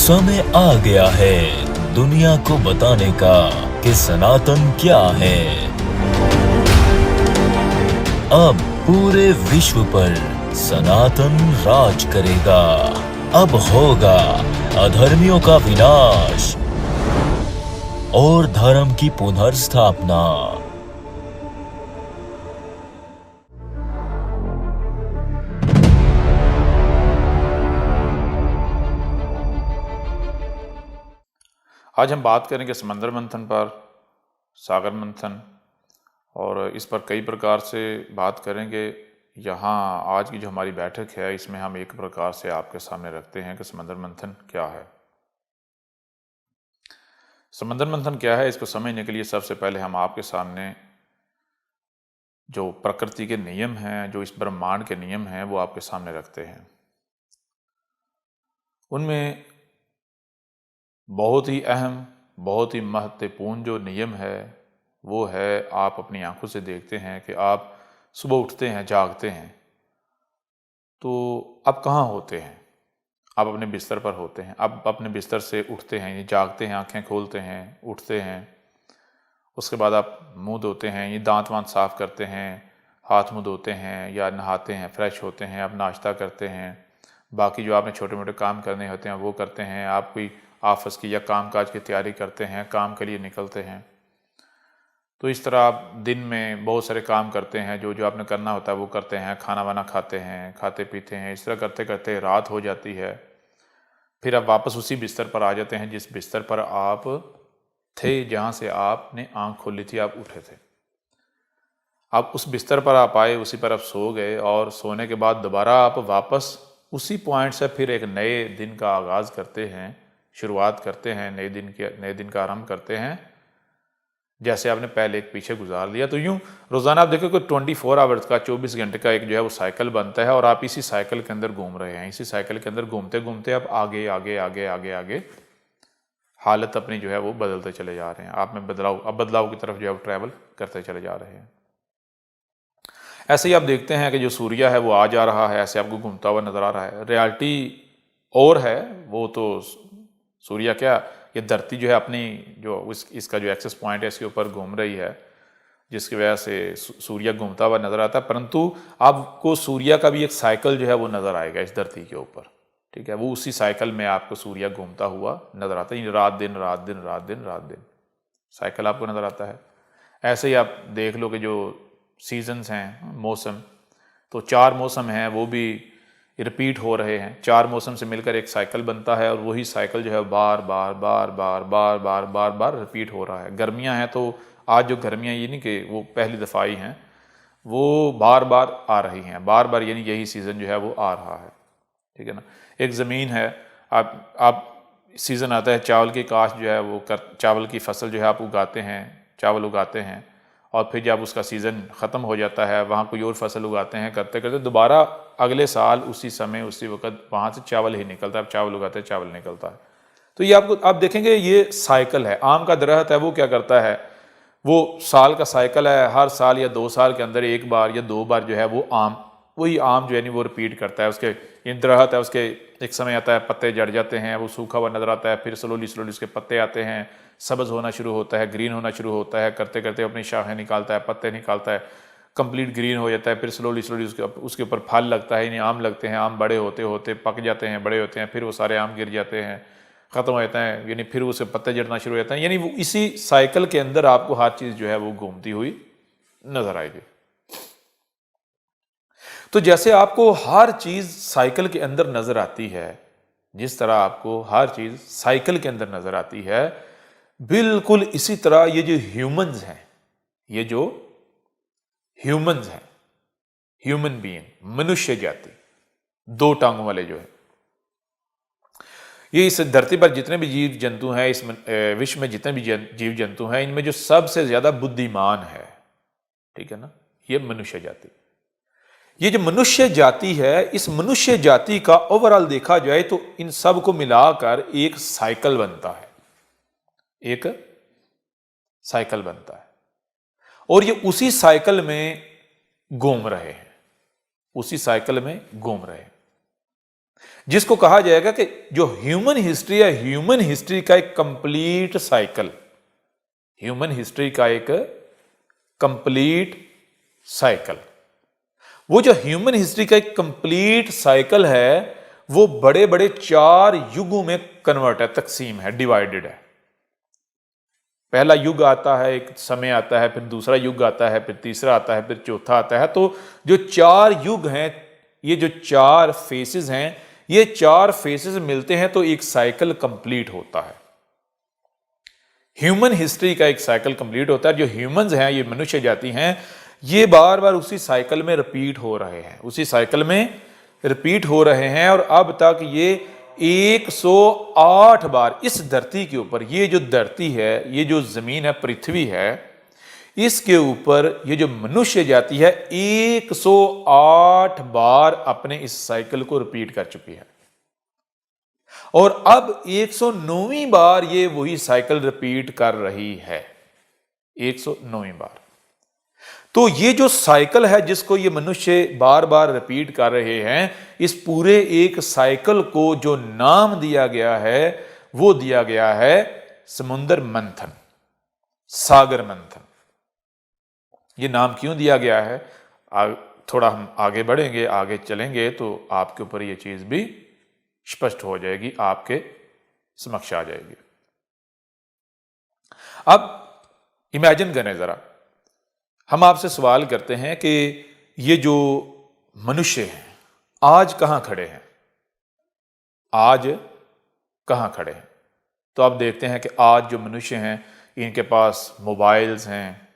समय आ गया है दुनिया को बताने का कि सनातन क्या है। अब पूरे विश्व पर सनातन राज करेगा। अब होगा अधर्मियों का विनाश और धर्म की पुनर्स्थापना। आज हम बात करेंगे समंदर मंथन पर, सागर मंथन, और इस पर कई प्रकार से बात करेंगे। यहाँ आज की जो हमारी बैठक है इसमें हम एक प्रकार से आपके सामने रखते हैं कि समंदर मंथन क्या है। समंदर मंथन क्या है, इसको समझने के लिए सबसे पहले हम आपके सामने जो प्रकृति के नियम हैं, जो इस ब्रह्मांड के नियम हैं, वो आपके सामने रखते हैं। उनमें बहुत ही अहम, बहुत ही महत्वपूर्ण जो नियम है वो है, आप अपनी आंखों से देखते हैं कि आप सुबह उठते हैं, जागते हैं, तो आप कहाँ होते हैं? आप अपने बिस्तर पर होते हैं। आप अपने बिस्तर से उठते हैं, ये जागते हैं, आंखें खोलते हैं, उठते हैं। उसके बाद आप मुंह धोते हैं, ये दांत वांत साफ करते हैं, हाथ मुंह धोते हैं या नहाते हैं, फ्रेश होते हैं, आप नाश्ता करते हैं। बाकी जो आपने छोटे मोटे काम करने होते हैं वो करते हैं। आप कोई ऑफिस की या कामकाज की तैयारी करते हैं, काम के लिए निकलते हैं। तो इस तरह आप दिन में बहुत सारे काम करते हैं, जो जो आपने करना होता है वो करते हैं, खाना वाना खाते हैं, खाते पीते हैं। इस तरह करते करते रात हो जाती है। फिर आप वापस उसी बिस्तर पर आ जाते हैं जिस बिस्तर पर आप थे, जहाँ से आपने आँख खोली थी, आप उठे थे। आप उस बिस्तर पर आप आए, उसी पर आप सो गए, और सोने के बाद दोबारा आप वापस उसी पॉइंट से फिर एक नए दिन का आगाज़ करते हैं, शुरुआत करते हैं, नए दिन का आरंभ करते हैं, जैसे आपने पहले एक पीछे गुजार लिया। तो यूं रोज़ाना आप देखो कि 24 आवर्स का, 24 घंटे का एक जो है वो साइकिल बनता है, और आप इसी साइकिल के अंदर घूम रहे हैं। इसी साइकिल के अंदर घूमते घूमते आप आगे आगे आगे आगे आगे हालत अपनी जो है वो बदलते चले जा रहे हैं। आप में बदलाव की तरफ जो है वो ट्रैवल करते चले जा रहे हैं। ऐसे ही आप देखते हैं कि जो सूर्य है वो आ जा रहा है, ऐसे आपको घूमता हुआ नजर आ रहा है। रियलिटी और है, वो तो सूर्य क्या, ये धरती जो है अपनी जो इसका जो एक्सेस पॉइंट है इसके ऊपर घूम रही है, जिसकी वजह से सूर्य घूमता हुआ नजर आता है। परंतु आपको सूर्य का भी एक साइकिल जो है वो नजर आएगा इस धरती के ऊपर, ठीक है। वो उसी साइकिल में आपको सूर्य घूमता हुआ नजर आता है। रात दिन रात दिन रात दिन रात दिन साइकिल आपको नजर आता है। ऐसे ही आप देख लो कि जो सीजन्स हैं, मौसम, तो 4 मौसम हैं, वो भी रिपीट हो रहे हैं। 4 मौसम से मिलकर एक साइकिल बनता है, और वही साइकिल जो है बार बार बार बार बार बार बार बार रिपीट हो रहा है। गर्मियां हैं तो आज जो गर्मियां, ये नहीं कि वो पहली दफ़ा आई हैं, वो बार बार आ रही हैं, बार बार, यानी यही सीज़न जो है वो आ रहा है, ठीक है ना। एक ज़मीन है, आप सीज़न आता है, चावल की काश्त जो है वो चावल की फसल जो है आप उगाते हैं, चावल उगाते हैं, और फिर जब उसका सीज़न ख़त्म हो जाता है, वहाँ कोई और फसल उगाते हैं, करते करते दोबारा अगले साल उसी समय उसी वक्त वहाँ से चावल ही निकलता है। चावल उगाते हैं, चावल निकलता है। तो ये आप देखेंगे ये साइकिल है। आम का दरख्त है, वो क्या करता है, वो साल का साइकिल है। हर साल या 2 साल के अंदर 1 बार या 2 बार जो है वो वही आम जो है नहीं वो रिपीट करता है। उसके ये दरख्त है, उसके एक समय आता है पत्ते जड़ जाते हैं, वो सूखा हुआ नजर आता है, फिर स्लोली स्लोली उसके पत्ते आते हैं, सब्ज होना शुरू होता है, ग्रीन होना शुरू होता है, करते करते अपनी शाखें निकालता है, पत्ते निकालता है, कंप्लीट ग्रीन हो जाता है, फिर स्लोली स्लोली उसके ऊपर फल लगता है, यानी आम लगते हैं। आम बड़े होते होते पक जाते हैं, बड़े होते हैं, फिर वो सारे आम गिर जाते हैं, ख़त्म हो जाता है, यानी फिर उसके पत्ते जड़ना शुरू हो जाते हैं। यानी वो इसी साइकिल के अंदर आपको हर चीज़ जो है वो घूमती हुई नजर आएगी। तो जैसे आपको हर चीज़ साइकिल के अंदर नजर आती है, जिस तरह आपको हर चीज़ साइकिल के अंदर नजर आती है, बिल्कुल इसी तरह ये जो ह्यूमंस हैं, ये जो ह्यूमंस हैं, ह्यूमन बीइंग, मनुष्य जाति, 2 टांगों वाले जो है, ये इस धरती पर जितने भी जीव जंतु हैं, इस विश्व में जितने भी जीव जंतु हैं, इनमें जो सबसे ज्यादा बुद्धिमान है, ठीक है ना, ये मनुष्य जाति। ये जो मनुष्य जाति है, इस मनुष्य जाति का ओवरऑल देखा जाए तो इन सब को मिलाकर एक साइकिल बनता है, एक साइकिल बनता है, और ये उसी साइकिल में घूम रहे हैं, उसी साइकिल में घूम रहे हैं। जिसको कहा जाएगा कि जो ह्यूमन हिस्ट्री है, ह्यूमन हिस्ट्री का एक कंप्लीट साइकिल, ह्यूमन हिस्ट्री का एक कंप्लीट साइकिल, वो जो ह्यूमन हिस्ट्री का एक कंप्लीट साइकिल है वो बड़े बड़े 4 युगों में कन्वर्ट है, तकसीम है, डिवाइडेड है। पहला युग आता है, एक समय आता है, फिर दूसरा युग आता है, फिर तीसरा आता है, फिर चौथा आता है। तो जो 4 युग हैं, ये जो 4 फेसेस हैं, ये 4 फेसेस मिलते हैं तो एक साइकिल कंप्लीट होता है। ह्यूमन हिस्ट्री का एक साइकिल कंप्लीट होता है। जो ह्यूमंस हैं, ये मनुष्य जाति हैं, ये बार बार उसी साइकिल में रिपीट हो रहे हैं, उसी साइकिल में रिपीट हो रहे हैं। और अब तक ये 108 बार इस धरती के ऊपर, ये जो धरती है, ये जो जमीन है, पृथ्वी है, इसके ऊपर ये जो मनुष्य जाति है 108 बार अपने इस साइकिल को रिपीट कर चुकी है। और अब 109वीं बार ये वही साइकिल रिपीट कर रही है, 109वीं बार। तो ये जो साइकिल है जिसको ये मनुष्य बार बार रिपीट कर रहे हैं, इस पूरे एक साइकिल को जो नाम दिया गया है वो दिया गया है समुद्र मंथन, सागर मंथन। ये नाम क्यों दिया गया है, थोड़ा हम आगे बढ़ेंगे, आगे चलेंगे तो आपके ऊपर ये चीज भी स्पष्ट हो जाएगी, आपके समक्ष आ जाएगी। अब इमेजिन करें जरा, हम आपसे सवाल करते हैं कि ये जो मनुष्य हैं आज कहां खड़े हैं, आज कहां खड़े हैं। तो आप देखते हैं कि आज जो मनुष्य हैं इनके पास मोबाइल्स हैं,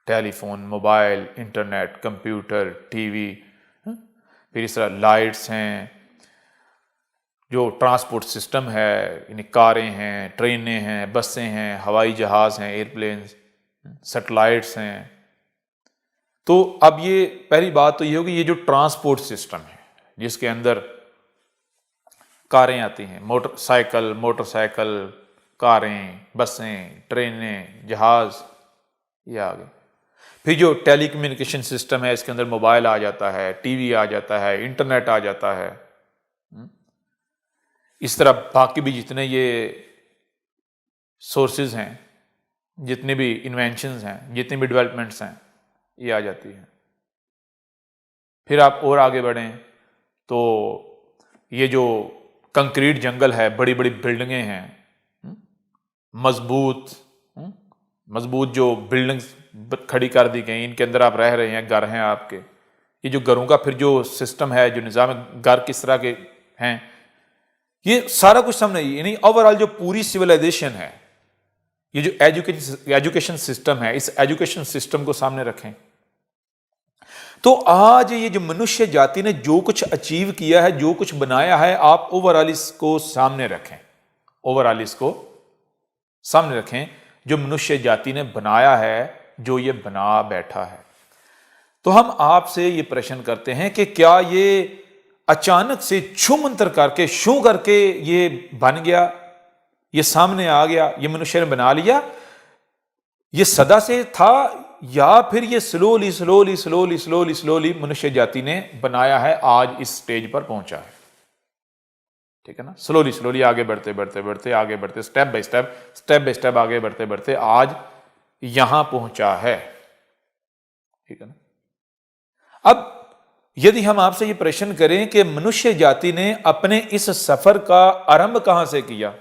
telephone, mobile, internet, computer, TV, फिर इस तरह लाइट्स हैं, जो ट्रांसपोर्ट सिस्टम है, यानी कारें हैं, ट्रेनें हैं, बसें हैं, हवाई जहाज हैं, एयरप्लेन्स, सैटेलाइट्स हैं। तो अब ये पहली बात तो ये होगी, ये जो ट्रांसपोर्ट सिस्टम है जिसके अंदर कारें आती हैं, मोटरसाइकिल, कारें, बसें, ट्रेनें, जहाज, ये आ गए। फिर जो टेलीकम्युनिकेशन सिस्टम है, इसके अंदर मोबाइल आ जाता है, टीवी आ जाता है, इंटरनेट आ जाता है। इस तरह बाकी भी जितने ये सोर्सेज हैं, जितने भी इन्वेंशंस हैं, जितनी भी डेवलपमेंट्स हैं, ये आ जाती है। फिर आप और आगे बढ़ें तो ये जो कंक्रीट जंगल है, बड़ी बड़ी बिल्डिंगें हैं, मजबूत जो बिल्डिंग्स खड़ी कर दी गई, इनके अंदर आप रह रहे हैं, घर हैं आपके। ये जो घरों का फिर जो सिस्टम है, जो निज़ाम घर किस तरह के हैं, ये सारा कुछ सामने, यानी ओवरऑल जो पूरी सिविलाइजेशन है, ये जो एजुकेशन सिस्टम है, इस एजुकेशन सिस्टम को सामने रखें। तो आज ये जो मनुष्य जाति ने जो कुछ अचीव किया है, जो कुछ बनाया है, आप ओवरऑल इसको सामने रखें, ओवरऑल इसको सामने रखें, जो मनुष्य जाति ने बनाया है, जो ये बना बैठा है। तो हम आपसे ये प्रश्न करते हैं कि क्या ये अचानक से छूमंतर करके, शू करके ये बन गया, ये सामने आ गया, ये मनुष्य ने बना लिया, ये सदा से था, या फिर ये स्लोली मनुष्य जाति ने बनाया है, आज इस स्टेज पर पहुंचा है। ठीक है ना, स्लोली आगे बढ़ते आगे बढ़ते, स्टेप बाय स्टेप आगे बढ़ते आज यहां पहुंचा है। ठीक है ना। अब यदि हम आपसे ये प्रश्न करें कि मनुष्य जाति ने अपने इस सफर का आरंभ कहां से किया,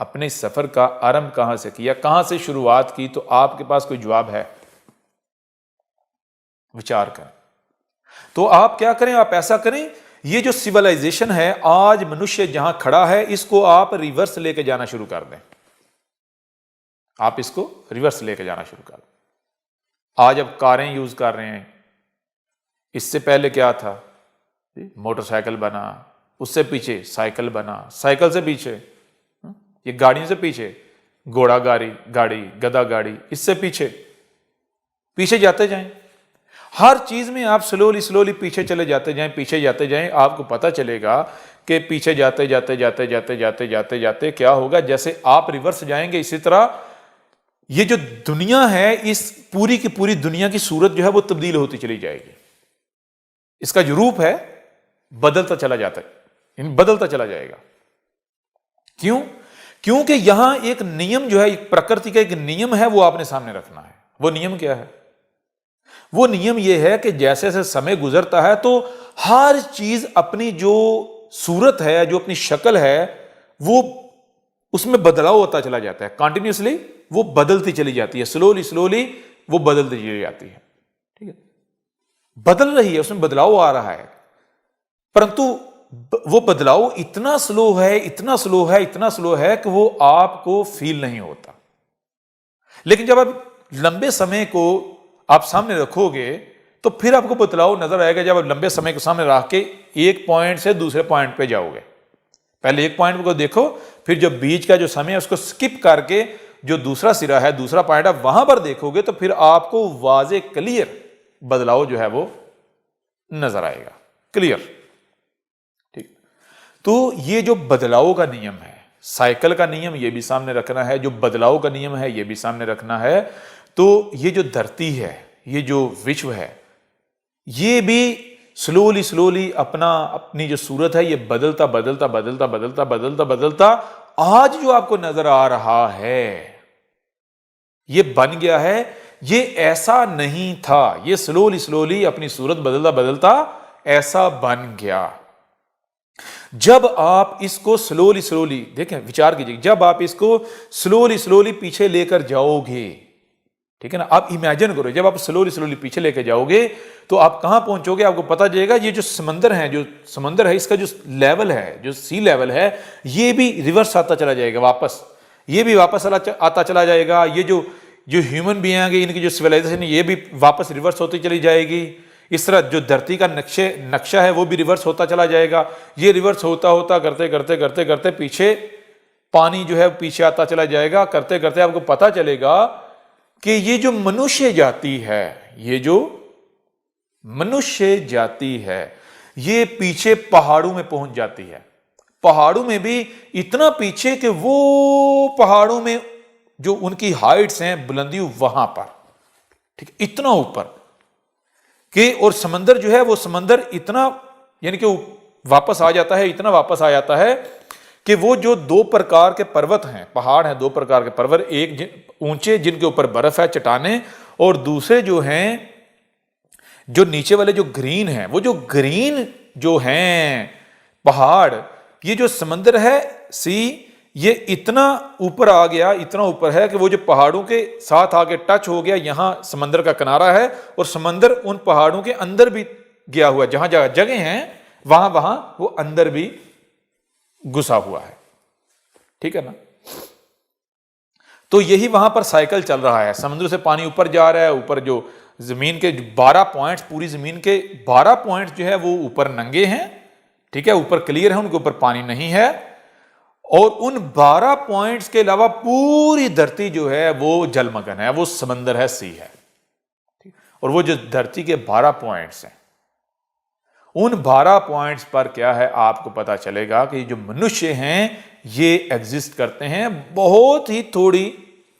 अपने सफर का आरंभ कहां से किया, कहां से शुरुआत की, तो आपके पास कोई जवाब है? विचार करें। तो आप क्या करें, आप ऐसा करें, ये जो सिविलाइजेशन है, आज मनुष्य जहां खड़ा है, इसको आप रिवर्स लेके जाना शुरू कर दें। आप इसको रिवर्स लेके जाना शुरू कर दें। आज अब कारें यूज कर रहे हैं, इससे पहले क्या था, मोटरसाइकिल बना, उससे पीछे साइकिल बना, साइकिल से पीछे ये गाड़ियों से पीछे घोड़ा गाड़ी, गधा गाड़ी, इससे पीछे जाते जाएं। हर चीज में आप स्लोली पीछे चले जाते जाएं, आपको पता चलेगा कि पीछे जाते क्या होगा। जैसे आप रिवर्स जाएंगे, इसी तरह ये जो दुनिया है, इस पूरी की पूरी दुनिया की सूरत जो है वो तब्दील होती चली जाएगी। इसका जो रूप है बदलता चला जाता है, बदलता चला जाएगा। क्यों? क्योंकि यहां एक नियम जो है, एक प्रकृति का एक नियम है, वो आपने सामने रखना है। वो नियम क्या है? वो नियम यह है कि जैसे जैसे समय गुजरता है तो हर चीज अपनी जो सूरत है, जो अपनी शक्ल है, वो उसमें बदलाव होता चला जाता है। कंटिन्यूसली वो बदलती चली जाती है, स्लोली स्लोली वो बदलती चली जाती है। ठीक है, बदल रही है, उसमें बदलाव आ रहा है, परंतु वो बदलाव इतना स्लो है, इतना स्लो है, इतना स्लो है कि वो आपको फील नहीं होता। लेकिन जब आप लंबे समय को आप सामने रखोगे तो फिर आपको बदलाव नजर आएगा। जब आप लंबे समय को सामने रख के एक पॉइंट से दूसरे पॉइंट पे जाओगे, पहले एक पॉइंट को देखो, फिर जो बीच का जो समय है उसको स्किप करके जो दूसरा सिरा है, दूसरा पॉइंट है, वहां पर देखोगे तो फिर आपको वाजे क्लियर बदलाव जो है वो नजर आएगा, क्लियर। ठीक, तो ये जो बदलाव का नियम है, साइकिल का नियम, ये भी सामने रखना है। जो बदलाव का नियम है, ये भी सामने रखना है। तो ये जो धरती है, ये जो विश्व है, ये भी स्लोली स्लोली अपनी जो सूरत है, ये बदलता बदलता बदलता बदलता बदलता बदलता आज जो आपको नजर आ रहा है, ये बन गया है। ये ऐसा नहीं था, ये स्लोली स्लोली अपनी सूरत बदलता बदलता ऐसा बन गया। जब आप इसको स्लोली स्लोली देखें, विचार कीजिए, जब आप इसको स्लोली स्लोली पीछे लेकर जाओगे, ठीक है ना, आप इमेजिन करो, जब आप स्लोली स्लोली पीछे लेकर जाओगे तो आप कहां पहुंचोगे? आपको पता चलेगा ये जो समंदर है, जो समंदर है, इसका जो लेवल है, जो सी लेवल है, ये भी रिवर्स आता चला जाएगा वापस, ये भी वापस आता चला जाएगा। ये जो ह्यूमन बीइंग है, इनकी जो सिविलाइजेशन है, ये भी वापस रिवर्स होती चली जाएगी। इस तरह जो धरती का नक्शा है वो भी रिवर्स होता चला जाएगा। ये रिवर्स होता होता करते करते करते करते पीछे पानी जो है पीछे आता चला जाएगा। करते करते आपको पता चलेगा कि ये जो मनुष्य जाति है, ये जो मनुष्य जाति है, ये पीछे पहाड़ों में पहुंच जाती है। पहाड़ों में भी इतना पीछे कि वो पहाड़ों में जो उनकी हाइट्स हैं, बुलंदी, वहां पर, ठीक, इतना ऊपर कि, और समंदर जो है वो समंदर इतना, यानी कि वापस आ जाता है, इतना वापस आ जाता है कि वो जो दो प्रकार के पर्वत हैं, पहाड़ हैं, दो प्रकार के पर्वत, एक ऊंचे जिनके ऊपर बर्फ है, चट्टानें, और दूसरे जो हैं, जो नीचे वाले जो ग्रीन हैं, वो जो ग्रीन जो हैं पहाड़, ये जो समंदर है सी, ये इतना ऊपर आ गया, इतना ऊपर है कि वो जो पहाड़ों के साथ आके टच हो गया, यहां समंदर का किनारा है, और समंदर उन पहाड़ों के अंदर भी गया हुआ, जहां जगह जगह हैं वहां वहां वो अंदर भी घुसा हुआ है। ठीक है ना? तो यही वहां पर साइकिल चल रहा है। समुद्र से पानी ऊपर जा रहा है, ऊपर जो जमीन के 12 पॉइंट्स, पूरी जमीन के 12 पॉइंट्स जो है वो ऊपर नंगे हैं, ठीक है, ऊपर क्लियर है, उनके ऊपर पानी नहीं है, और उन 12 पॉइंट्स के अलावा पूरी धरती जो है वो जलमग्न है, वो समंदर है, सी है। और वो जो धरती के 12 पॉइंट्स हैं, उन 12 पॉइंट्स पर क्या है, आपको पता चलेगा कि जो मनुष्य हैं ये एग्जिस्ट करते हैं बहुत ही थोड़ी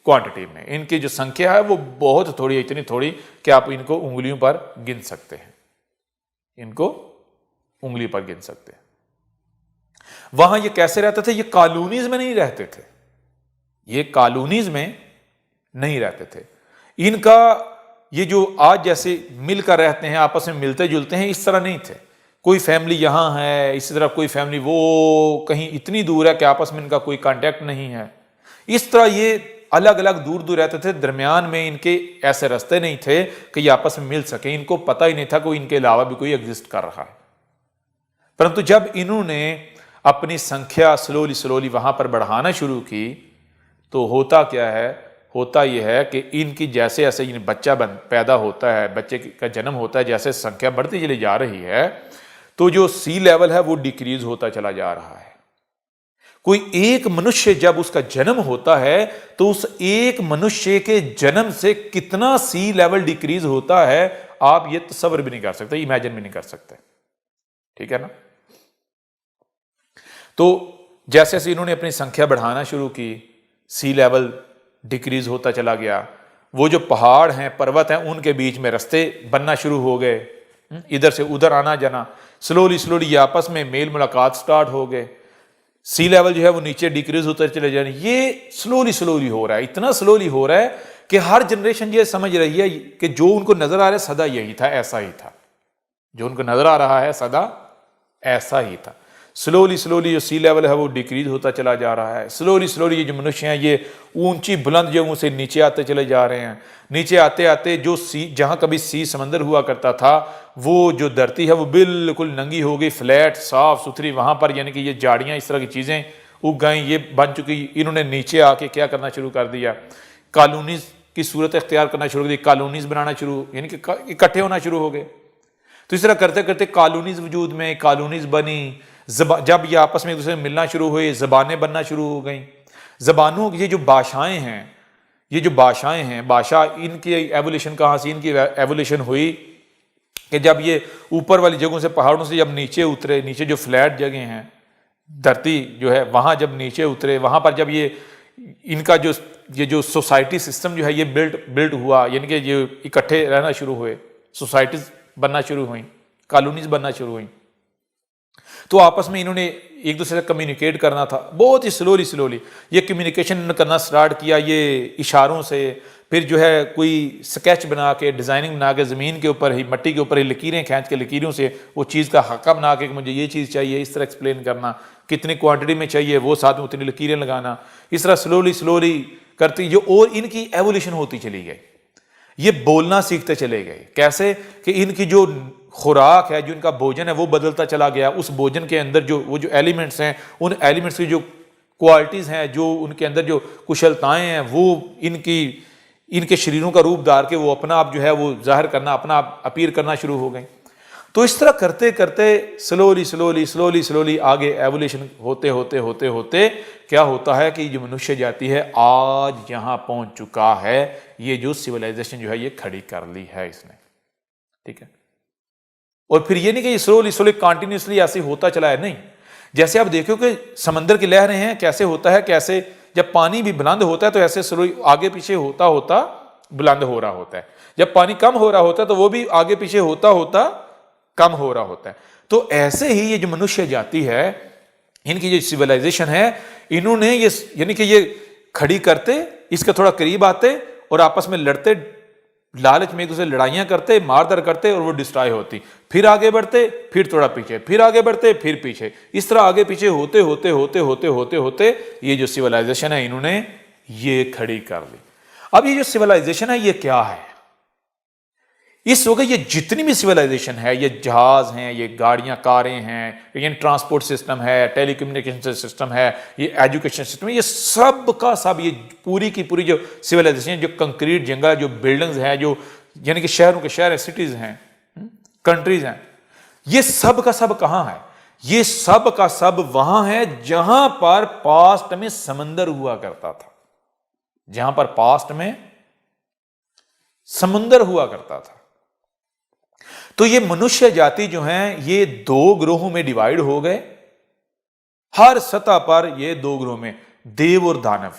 क्वांटिटी में। इनकी जो संख्या है वो बहुत थोड़ी है, इतनी थोड़ी कि आप इनको उंगलियों पर गिन सकते हैं, इनको उंगली पर गिन सकते हैं। वहां ये कैसे रहते थे? ये कॉलोनीज में नहीं रहते थे, ये कॉलोनीज में नहीं रहते थे। इनका ये जो आज जैसे मिलकर रहते हैं, आपस में मिलते जुलते हैं, इस तरह नहीं थे। कोई फैमिली यहां है, इसी तरह कोई फैमिली वो कहीं इतनी दूर है कि आपस में इनका कोई कांटेक्ट नहीं है। इस तरह ये अलग अलग दूर दूर रहते थे, दरमियान में इनके ऐसे रास्ते नहीं थे कि ये आपस में मिल सके। इनको पता ही नहीं था कोई इनके अलावा भी कोई एग्जिस्ट कर रहा है। परंतु जब इन्होंने अपनी संख्या स्लोली स्लोली वहां पर बढ़ाना शुरू की तो होता क्या है, होता यह है कि इनकी जैसे जैसे बच्चा पैदा होता है, बच्चे का जन्म होता है, जैसे संख्या बढ़ती चली जा रही है तो जो सी लेवल है वो डिक्रीज होता चला जा रहा है। कोई एक मनुष्य जब उसका जन्म होता है तो उस एक मनुष्य के जन्म से कितना सी लेवल डिक्रीज होता है आप ये तस्वर भी नहीं कर सकते, इमेजिन भी नहीं कर सकते। ठीक है ना? तो जैसे जैसे इन्होंने अपनी संख्या बढ़ाना शुरू की, सी लेवल डिक्रीज होता चला गया। वो जो पहाड़ हैं, पर्वत हैं, उनके बीच में रास्ते बनना शुरू हो गए। इधर से उधर आना जाना, स्लोली स्लोली ये आपस में मेल मुलाकात स्टार्ट हो गए, सी लेवल जो है वो नीचे डिक्रीज होते चले जा रहे हैं। ये स्लोली स्लोली हो रहा है, इतना स्लोली हो रहा है कि हर जनरेशन ये समझ रही है कि जो उनको नजर आ रहा है सदा यही था, ऐसा ही था, जो उनको नजर आ रहा है सदा ऐसा ही था। स्लोली स्लोली जो सी लेवल है वो डिक्रीज होता चला जा रहा है। स्लोली स्लोली ये जो मनुष्य हैं ये ऊंची बुलंद जगहों से नीचे आते चले जा रहे हैं। नीचे आते आते जो सी, जहां कभी सी समंदर हुआ करता था, वो जो धरती है वो बिल्कुल नंगी हो गई, फ्लैट साफ सुथरी, वहां पर यानी कि ये झाड़ियां इस तरह की चीजें उग गई, ये बन चुकी। इन्होंने नीचे आके क्या करना शुरू कर दिया, कॉलोनीज की सूरत इख्तियार करना शुरू कर दी, कॉलोनीज बनाना शुरू, यानी कि इकट्ठे होना शुरू हो गए। तो इस तरह करते करते कॉलोनीज वजूद में, कॉलोनीज बनी, जब ये आपस में एक दूसरे से मिलना शुरू हुए, जबानें बनना शुरू हो गई। जबानों की ये जो भाषाएं हैं, ये जो भाषाएं हैं, भाषा इनकी एवोल्यूशन कहाँ से, इनकी एवोल्यूशन हुई कि जब ये ऊपर वाली जगहों से, पहाड़ों से जब नीचे उतरे, नीचे जो फ्लैट जगह हैं, धरती जो है वहाँ जब नीचे उतरे, वहाँ पर जब ये इनका जो ये जो सोसाइटी सिस्टम जो है ये बिल्ड हुआ, यानी कि ये इकट्ठे रहना शुरू हुए, सोसाइटीज बनना शुरू हुई, कॉलोनीज बनना शुरू हुई। तो आपस में इन्होंने एक दूसरे से कम्युनिकेट करना था, बहुत ही स्लोली स्लोली ये कम्युनिकेशन करना स्टार्ट किया, ये इशारों से। फिर जो है कोई स्केच बना के, डिज़ाइनिंग बना के, ज़मीन के ऊपर ही, मट्टी के ऊपर ही लकीरें खींच के, लकीरों से वो चीज़ का हक्का बना के कि मुझे ये चीज़ चाहिए, इस तरह एक्सप्लेन करना, कितनी क्वांटिटी में चाहिए वो साथ में उतनी लकीरें लगाना। इस तरह स्लोली स्लोली करती जो, और इनकी एवोल्यूशन होती चली गई। ये बोलना सीखते चले गए, कैसे कि इनकी जो खुराक है, जो इनका भोजन है वो बदलता चला गया। उस भोजन के अंदर जो वो जो एलिमेंट्स हैं, उन एलिमेंट्स की जो क्वालिटीज़ हैं, जो उनके अंदर जो कुशलताएं हैं, वो इनके शरीरों का रूप धार के वो अपना आप जो है वो जाहिर करना, अपना आप अपीयर करना शुरू हो गए। तो इस तरह करते करते स्लोली स्लोली स्लोली स्लोली आगे एवोल्यूशन होते होते होते होते क्या होता है कि जो मनुष्य जाति है आज यहाँ पहुंच चुका है, ये जो सिविलाइजेशन जो है ये खड़ी कर ली है इसने, ठीक है। और फिर ये नहीं कि ये स्लोली स्लोली कंटिन्यूसली ऐसे होता चला है, नहीं। जैसे आप देखो कि समंदर की लहरें हैं, कैसे होता है, कैसे जब पानी भी बुलंद होता है तो ऐसे स्लोली आगे पीछे होता होता बुलंद हो रहा होता है, जब पानी कम हो रहा होता है तो वो भी आगे पीछे होता होता कम हो रहा होता है। तो ऐसे ही ये जो मनुष्य जाति है, इनकी जो सिविलाइजेशन है, इन्होंने ये यानी कि ये खड़ी करते, इसके थोड़ा करीब आते और आपस में लड़ते, लालच में एक दूसरे लड़ाइयां करते, मारधर करते और वो डिस्ट्रॉय होती, फिर आगे बढ़ते, फिर थोड़ा पीछे, फिर आगे बढ़ते, फिर पीछे, इस तरह आगे पीछे होते होते होते होते होते होते ये जो सिविलाइजेशन है इन्होंने ये खड़ी कर ली। अब ये जो सिविलाइजेशन है ये क्या है? इस वक्त ये जितनी भी सिविलाइजेशन है, ये जहाज हैं, ये गाड़ियां, कारें हैं, ये ट्रांसपोर्ट सिस्टम है, टेलीकम्युनिकेशन सिस्टम है, ये एजुकेशन सिस्टम है, ये सब का सब, ये पूरी की पूरी जो सिविलाइजेशन, जो कंक्रीट जंगल, जो बिल्डिंग्स हैं, जो यानी कि शहरों के शहर, सिटीज हैं, कंट्रीज हैं, ये सब का सब कहां है? ये सब का सब वहां है जहां पर पास्ट में समंदर हुआ करता था, जहां पर पास्ट में समंदर हुआ करता था। तो ये मनुष्य जाति जो है ये दो ग्रोहों में डिवाइड हो गए, हर सतह पर ये दो ग्रोह में, देव और दानव।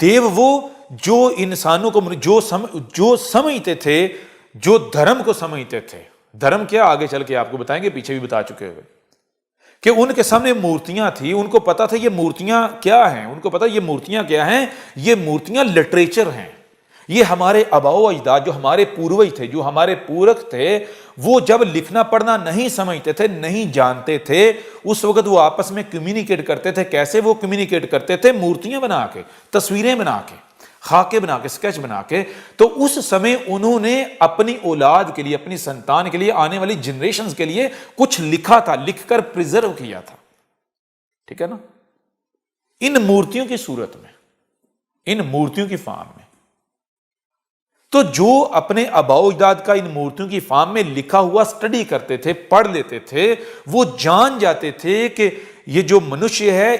देव वो जो इंसानों को जो समझते थे, जो धर्म को समझते थे। धर्म क्या आगे चल के आपको बताएंगे, पीछे भी बता चुके हुए कि उनके सामने मूर्तियां थी, उनको पता था ये मूर्तियां क्या हैं, उनको पता ये मूर्तियां क्या हैं, ये मूर्तियां लिटरेचर हैं। ये हमारे आबाओ अजदाद, जो हमारे पूर्वज थे, जो हमारे पूरक थे, वो जब लिखना पढ़ना नहीं समझते थे, नहीं जानते थे, उस वक्त वो आपस में कम्युनिकेट करते थे। कैसे वो कम्युनिकेट करते थे? मूर्तियां बना के, तस्वीरें बना के, खाके बना के, स्केच बना के। तो उस समय उन्होंने अपनी औलाद के लिए, अपनी संतान के लिए, आने वाली जनरेशंस के लिए कुछ लिखा था, लिखकर प्रिजर्व किया था, ठीक है ना, इन मूर्तियों की सूरत में, इन मूर्तियों की फॉर्म में। तो जो अपने आबाओ अजदाद का इन मूर्तियों की फॉर्म में लिखा हुआ स्टडी करते थे, पढ़ लेते थे, वो जान जाते थे कि ये जो मनुष्य है,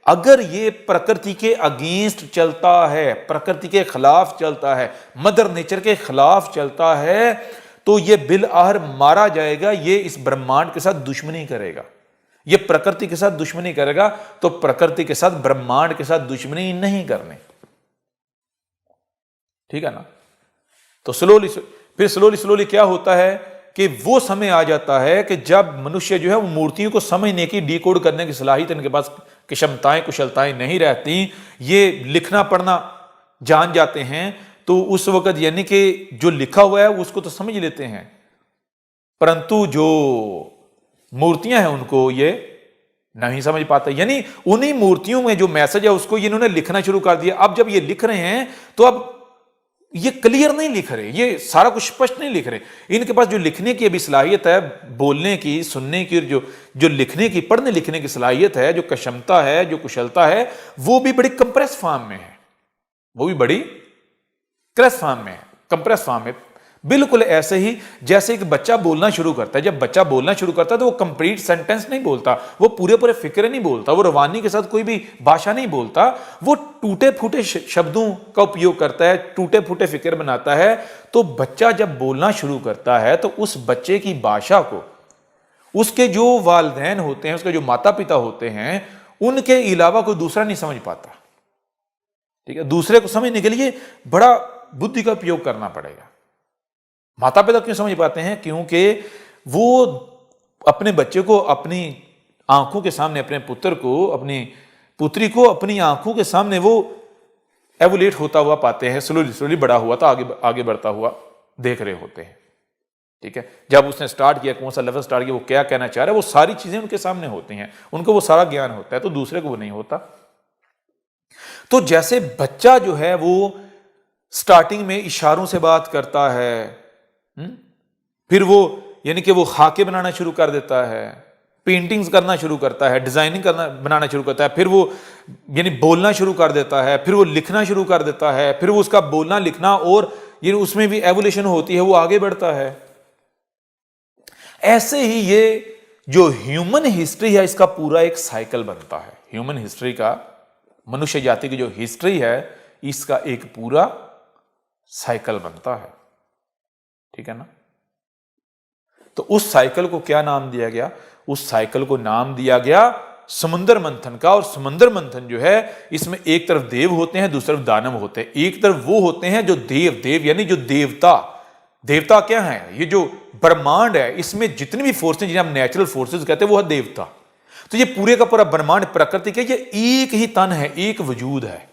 अगर ये प्रकृति के अगेंस्ट चलता है, प्रकृति के खिलाफ चलता है, मदर नेचर के खिलाफ चलता है, तो ये बिलआखिर मारा जाएगा। ये इस ब्रह्मांड के साथ दुश्मनी करेगा, ये प्रकृति के साथ दुश्मनी करेगा। तो प्रकृति के साथ, ब्रह्मांड के साथ दुश्मनी नहीं करनी, ठीक है ना। तो स्लोली फिर स्लोली क्या होता है कि वो समय आ जाता है कि जब मनुष्य जो है वो मूर्तियों को समझने की, डिकोड करने की सलाहियत इनके पास क्षमताएं कुशलताएं नहीं रहती, ये लिखना पढ़ना जान जाते हैं, तो उस वक्त यानी कि जो लिखा हुआ है उसको तो समझ लेते हैं, परंतु जो मूर्तियां हैं उनको ये नहीं समझ पाते। यानी उन्हीं मूर्तियों में जो मैसेज है उसको इन्होंने लिखना शुरू कर दिया। अब जब ये लिख रहे हैं तो अब ये क्लियर नहीं लिख रहे, ये सारा कुछ स्पष्ट नहीं लिख रहे। इनके पास जो लिखने की अभी सलाहियत है, बोलने की, सुनने की, जो लिखने की, पढ़ने लिखने की सलाहियत है, जो क्षमता है, जो कुशलता है, वो भी बड़ी कंप्रेस फॉर्म में है, वो भी बड़ी क्रस फॉर्म में है, कंप्रेस फॉर्म में। बिल्कुल ऐसे ही जैसे एक बच्चा बोलना शुरू करता है। जब बच्चा बोलना शुरू करता है तो वो कंप्लीट सेंटेंस नहीं बोलता, वो पूरे पूरे फिक्रे नहीं बोलता, वो रवानी के साथ कोई भी भाषा नहीं बोलता, वो टूटे फूटे शब्दों का उपयोग करता है, टूटे फूटे फिक्र बनाता है। तो बच्चा जब बोलना शुरू करता है तो उस बच्चे की भाषा को उसके जो वालिदैन होते हैं, उसके जो माता पिता होते हैं, उनके अलावा कोई दूसरा नहीं समझ पाता। ठीक है, दूसरे को समझने के लिए बड़ा बुद्धि का उपयोग करना पड़ेगा। माता पिता क्यों समझ पाते हैं? क्योंकि वो अपने बच्चे को अपनी आंखों के सामने, अपने पुत्र को, अपनी पुत्री को अपनी आंखों के सामने वो एवोल्यूट होता हुआ पाते हैं, स्लोली स्लोली बड़ा हुआ, तो आगे बढ़ता हुआ देख रहे होते हैं। ठीक है, जब उसने स्टार्ट किया, कौन सा लेवल स्टार्ट किया, वो क्या कहना चाह रहा है, वो सारी चीजें उनके सामने होती हैं, उनको वो सारा ज्ञान होता है, तो दूसरे को वो नहीं होता। तो जैसे बच्चा जो है वो स्टार्टिंग में इशारों से बात करता है, फिर वो यानी कि वो खाके बनाना शुरू कर देता है, पेंटिंग्स करना शुरू करता है, डिजाइनिंग बनाना शुरू करता है, फिर वो यानी बोलना शुरू कर देता है, फिर वो लिखना शुरू कर देता है, फिर वो उसका बोलना लिखना और ये उसमें भी एवोल्यूशन होती है, वो आगे बढ़ता है। ऐसे ही ये जो ह्यूमन हिस्ट्री है, इसका पूरा एक साइकिल बनता है। ह्यूमन हिस्ट्री का, मनुष्य जाति की जो हिस्ट्री है, इसका एक पूरा साइकिल बनता है। ठीक है ना? तो उस साइकिल को क्या नाम दिया गया? उस साइकिल को नाम दिया गया समुद्र मंथन का। और समुद्र मंथन जो है, इसमें एक तरफ देव होते हैं, दूसरी तरफ दानव होते हैं। एक तरफ वो होते हैं जो देव यानी जो देवता क्या है? ये जो ब्रह्मांड है, इसमें जितनी भी फोर्सेज, जिन्हें हम नेचुरल फोर्सेज कहते हैं, वो है देवता। तो ये पूरे का पूरा ब्रह्मांड प्रकृति के, ये एक ही तन है, एक वजूद है।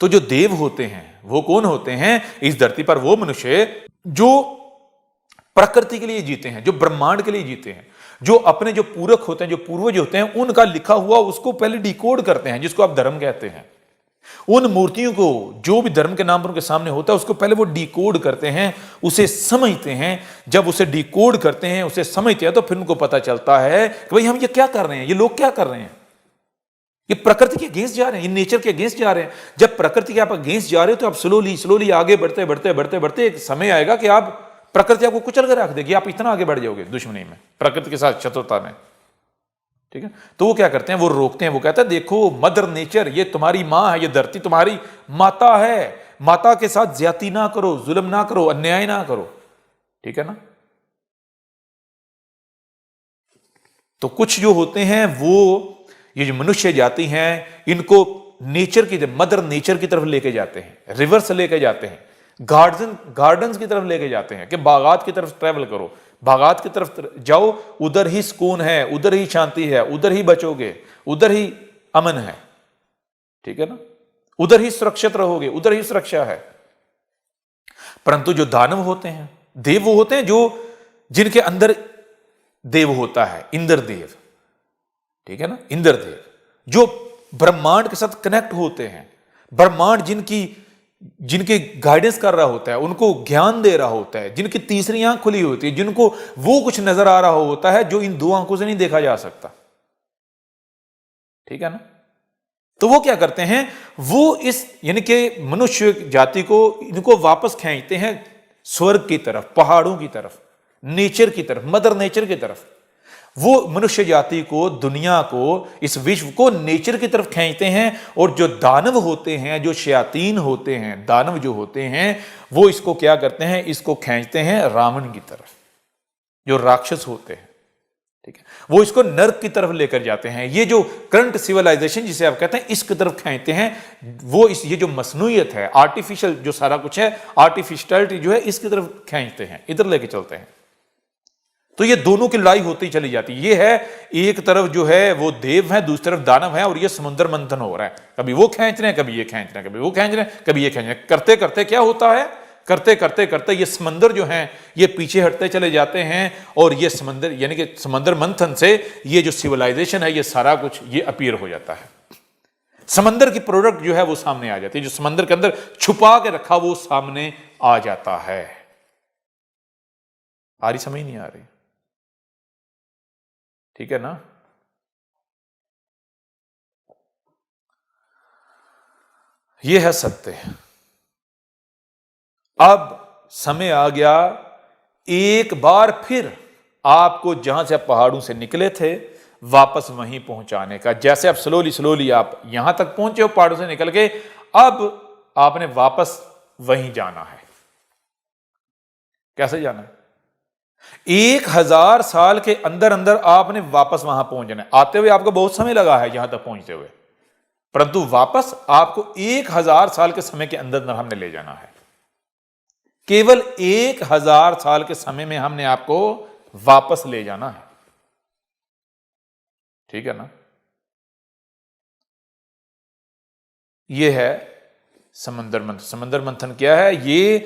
तो जो देव होते हैं वो कौन होते हैं? इस धरती पर वो मनुष्य जो प्रकृति के लिए जीते हैं, जो ब्रह्मांड के लिए जीते हैं, जो अपने जो पूरक होते हैं, जो पूर्वज होते हैं, उनका लिखा हुआ उसको पहले डिकोड करते हैं, जिसको आप धर्म कहते हैं। उन मूर्तियों को, जो भी धर्म के नाम पर उनके सामने होता है, उसको पहले वो डिकोड करते हैं, उसे समझते हैं। जब उसे डिकोड करते हैं, उसे समझते हैं, तो फिर उनको पता चलता है कि भाई हम ये क्या कर रहे हैं, ये लोग क्या कर रहे हैं, ये प्रकृति के अगेंस्ट जा रहे हैं, ये नेचर के अगेंस्ट जा रहे हैं। जब प्रकृति के आप अगेंस्ट जा रहे हो तो आप स्लोली आगे बढ़ते एक समय आएगा कि आप प्रकृति आपको कुचल कर रख देगी, आप इतना आगे बढ़ जाओगे दुश्मनी में, प्रकृति के साथ शत्रुता में। ठीक है, तो वो क्या करते हैं? वो रोकते हैं। वो कहता है देखो मदर नेचर, ये तुम्हारी मां है, ये धरती तुम्हारी माता है, माता के साथ ज्यादती ना करो, जुल्म ना करो, अन्याय ना करो। ठीक है ना? तो कुछ जो होते हैं वो, ये जो मनुष्य जाति हैं, इनको नेचर की, मदर नेचर की तरफ लेके जाते हैं, रिवर्स लेके जाते हैं, गार्डन्स की तरफ लेके जाते हैं कि बागात की तरफ ट्रैवल करो, बागात की तरफ जाओ, उधर ही सुकून है, उधर ही शांति है, उधर ही बचोगे, उधर ही अमन है। ठीक है ना? उधर ही सुरक्षित रहोगे, उधर ही सुरक्षा है। परंतु जो दानव होते हैं, देव वो होते हैं जो, जिनके अंदर देव होता है, इंद्रदेव। ठीक है ना? इंद्रदेव जो ब्रह्मांड के साथ कनेक्ट होते हैं, ब्रह्मांड जिनके गाइडेंस कर रहा होता है, उनको ज्ञान दे रहा होता है, जिनकी तीसरी आंख खुली होती है, जिनको वो कुछ नजर आ रहा होता है जो इन दो आंखों से नहीं देखा जा सकता। ठीक है ना? तो वो क्या करते हैं? वो इस यानी कि मनुष्य जाति को, इनको वापस खींचते हैं स्वर्ग की तरफ, पहाड़ों की तरफ, नेचर की तरफ, मदर नेचर की तरफ। वो मनुष्य जाति को, दुनिया को, इस विश्व को नेचर की तरफ खींचते हैं। और जो दानव होते हैं, जो शयातीन होते हैं, दानव जो होते हैं, वो इसको क्या करते हैं? इसको खींचते हैं रावण की तरफ, जो राक्षस होते हैं। ठीक है, वो इसको नर्क की तरफ लेकर जाते हैं। ये जो करंट सिविलाइजेशन जिसे आप कहते हैं इसकी तरफ खींचते हैं, वो ये जो मसनूइयत है, आर्टिफिशियल जो सारा कुछ है, आर्टिफिशियलिटी जो है इसकी तरफ खींचते हैं, इधर लेके चलते हैं। तो ये दोनों की लड़ाई होती चली जाती है। ये है एक तरफ जो है वो देव है, दूसरी तरफ दानव है, और ये समुद्र मंथन हो रहा है। कभी वो खींच रहे हैं, कभी ये खींच रहे हैं, कभी वो खींच रहे हैं, कभी ये खींच रहे हैं। करते करते क्या होता है, करते करते करते ये समंदर जो हैं ये पीछे हटते चले जाते हैं, और ये समंदर यानी कि समंदर मंथन से ये जो सिविलाइजेशन है ये सारा कुछ ये अपीयर हो जाता है। समंदर की प्रोडक्ट जो है वो सामने आ जाती है, जो समंदर के अंदर छुपा के रखा वो सामने आ जाता है। आ रही, समझ नहीं आ रही? ठीक है ना? ये है सत्य। अब समय आ गया एक बार फिर आपको जहां से आप पहाड़ों से निकले थे वापस वहीं पहुंचाने का। जैसे आप स्लोली आप यहां तक पहुंचे हो पहाड़ों से निकल के, अब आपने वापस वहीं जाना है। कैसे जाना है? 1000 साल के अंदर अंदर आपने वापस वहां पहुंचना है। आते हुए आपको बहुत समय लगा है यहां तक पहुंचते हुए, परंतु वापस आपको 1000 साल के समय के अंदर हमने ले जाना है। केवल 1000 साल के समय में हमने आपको वापस ले जाना है। ठीक है ना? यह है समंदर मंथन। समंदर मंथन क्या है? ये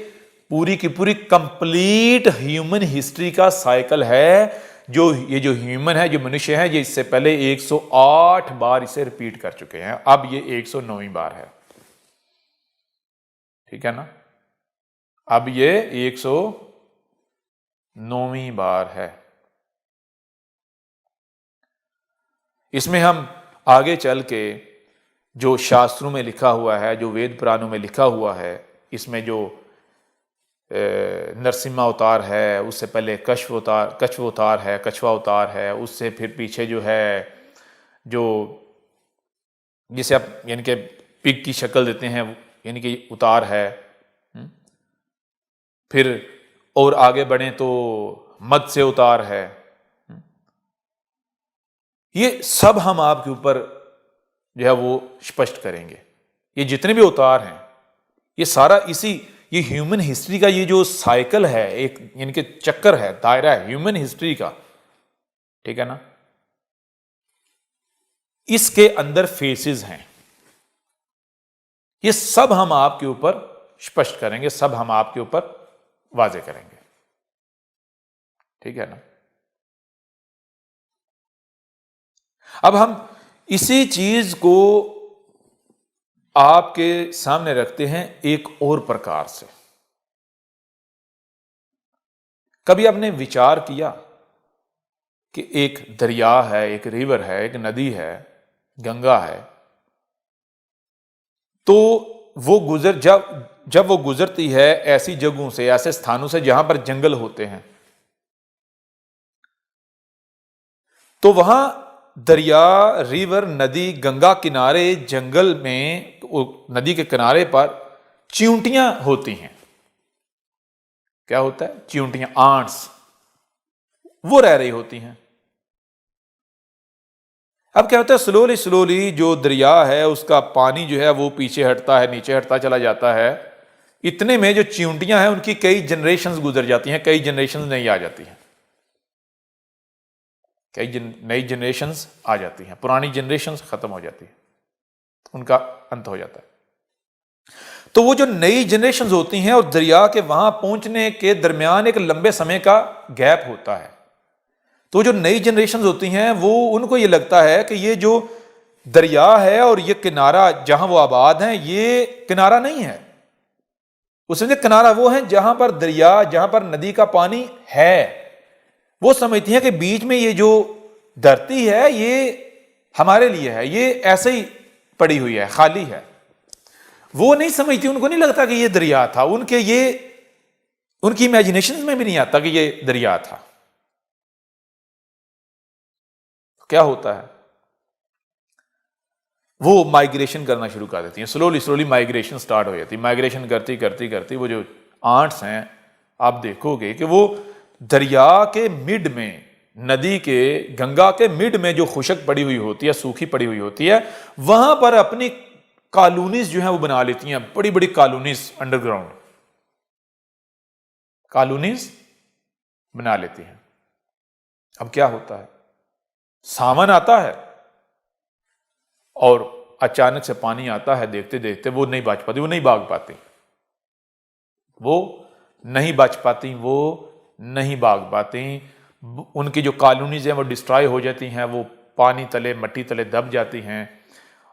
पूरी की पूरी कंप्लीट ह्यूमन हिस्ट्री का साइकिल है। जो ये जो ह्यूमन है, जो मनुष्य है, ये इससे पहले 108 बार इसे रिपीट कर चुके हैं। अब ये 109वीं बार है। ठीक है ना? अब ये 109वीं बार है। इसमें हम आगे चल के जो शास्त्रों में लिखा हुआ है, जो वेद पुराणों में लिखा हुआ है, इसमें जो नरसिम्हा अवतार है, उससे पहले कछवा अवतार है, उससे फिर पीछे जो है जो जिसे आप यानी कि पिग की शक्ल देते हैं यानी कि उतार है। फिर और आगे बढ़े तो मत्स्य अवतार है। ये सब हम आपके ऊपर जो है वो स्पष्ट करेंगे। ये जितने भी अवतार हैं ये सारा ये ह्यूमन हिस्ट्री का ये जो साइकिल है, एक यानी कि चक्कर है, दायरा है ह्यूमन हिस्ट्री का। ठीक है ना? इसके अंदर फेसेस हैं। ये सब हम आपके ऊपर स्पष्ट करेंगे, सब हम आपके ऊपर वाजे करेंगे। ठीक है ना? अब हम इसी चीज को आपके सामने रखते हैं एक और प्रकार से। कभी आपने विचार किया कि एक दरिया है, एक रिवर है, एक नदी है, गंगा है, तो वो जब वो गुजरती है ऐसी जगहों से, ऐसे स्थानों से जहां पर जंगल होते हैं, तो वहां दरिया, रिवर, नदी, गंगा किनारे जंगल में नदी के किनारे पर चींटियां होती हैं। क्या होता है? चींटियां, आंट्स, वो रह रही होती हैं। अब क्या होता है? स्लोली जो दरिया है उसका पानी जो है वो पीछे हटता है, नीचे हटता चला जाता है। इतने में जो चींटियां हैं उनकी कई जनरेशंस गुजर जाती हैं, कई जनरेशंस नहीं आ जाती हैं, कई नई जनरेशंस आ जाती हैं, पुरानी जनरेशंस खत्म हो जाती है, उनका अंत हो जाता है। तो वो जो नई जनरेशंस होती हैं और दरिया के वहां पहुंचने के दरमियान एक लंबे समय का गैप होता है। तो जो नई जनरेशंस होती हैं वो उनको ये लगता है कि ये जो दरिया है और ये किनारा जहां वो आबाद हैं ये किनारा नहीं है। उसमें किनारा वो है जहां पर दरिया, जहां पर नदी का पानी है। वो समझती हैं कि बीच में ये जो धरती है ये हमारे लिए है, ये ऐसे ही पड़ी हुई है, खाली है। वो नहीं समझती, उनको नहीं लगता कि ये दरिया था, उनकी इमेजिनेशन में भी नहीं आता कि ये दरिया था। क्या होता है? वो माइग्रेशन करना शुरू कर देती हैं, स्लोली माइग्रेशन स्टार्ट हो जाती है। माइग्रेशन करती वो जो आंट्स हैं, आप देखोगे कि वो दरिया के मिड में नदी के, गंगा के मिड में जो खुशक पड़ी हुई होती है, सूखी पड़ी हुई होती है, वहां पर अपनी कॉलोनीज जो है वो बना लेती हैं, बड़ी बड़ी कॉलोनीज, अंडरग्राउंड कॉलोनीज बना लेती हैं। अब क्या होता है, सावन आता है और अचानक से पानी आता है, देखते देखते वो नहीं बच पाती, वो नहीं भाग पाती, वो नहीं बच पाती, वो नहीं भाग पाती। उनकी जो कॉलोनीज हैं वो डिस्ट्रॉय हो जाती हैं, वो पानी तले, मट्टी तले दब जाती हैं,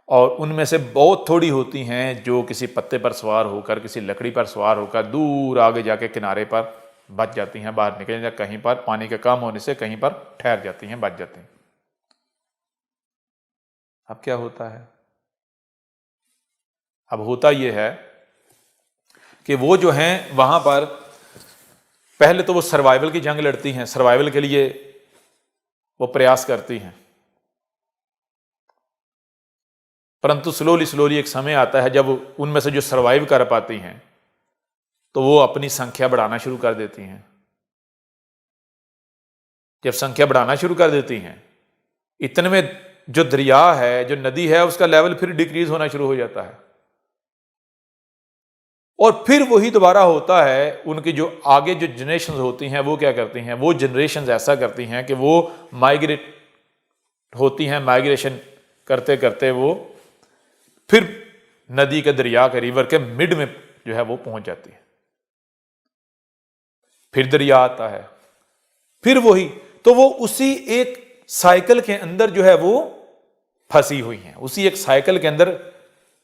और उनमें से बहुत थोड़ी होती हैं जो किसी पत्ते पर सवार होकर, किसी लकड़ी पर सवार होकर दूर आगे जाके किनारे पर बच जाती हैं, बाहर निकल जाती, कहीं पर पानी का कम होने से कहीं पर ठहर जाती हैं, बच जाती हैं। अब क्या होता है, अब होता यह है कि वो जो हैं वहां पर पहले तो वो सर्वाइवल की जंग लड़ती हैं, सर्वाइवल के लिए वो प्रयास करती हैं, परंतु स्लोली स्लोली एक समय आता है जब उनमें से जो सर्वाइव कर पाती हैं तो वो अपनी संख्या बढ़ाना शुरू कर देती हैं। जब संख्या बढ़ाना शुरू कर देती हैं, इतने में जो दरिया है, जो नदी है, उसका लेवल फिर डिक्रीज होना शुरू हो जाता है, और फिर वही दोबारा होता है। उनकी जो आगे जो जनरेशन होती हैं वो क्या करती हैं, वो जनरेशन ऐसा करती हैं कि वो माइग्रेट होती हैं, माइग्रेशन करते करते वो फिर नदी के, दरिया के, रिवर के मिड में जो है वो पहुंच जाती है। फिर दरिया आता है, फिर वही, तो वो उसी एक साइकिल के अंदर जो है वो फंसी हुई हैं, उसी एक साइकिल के अंदर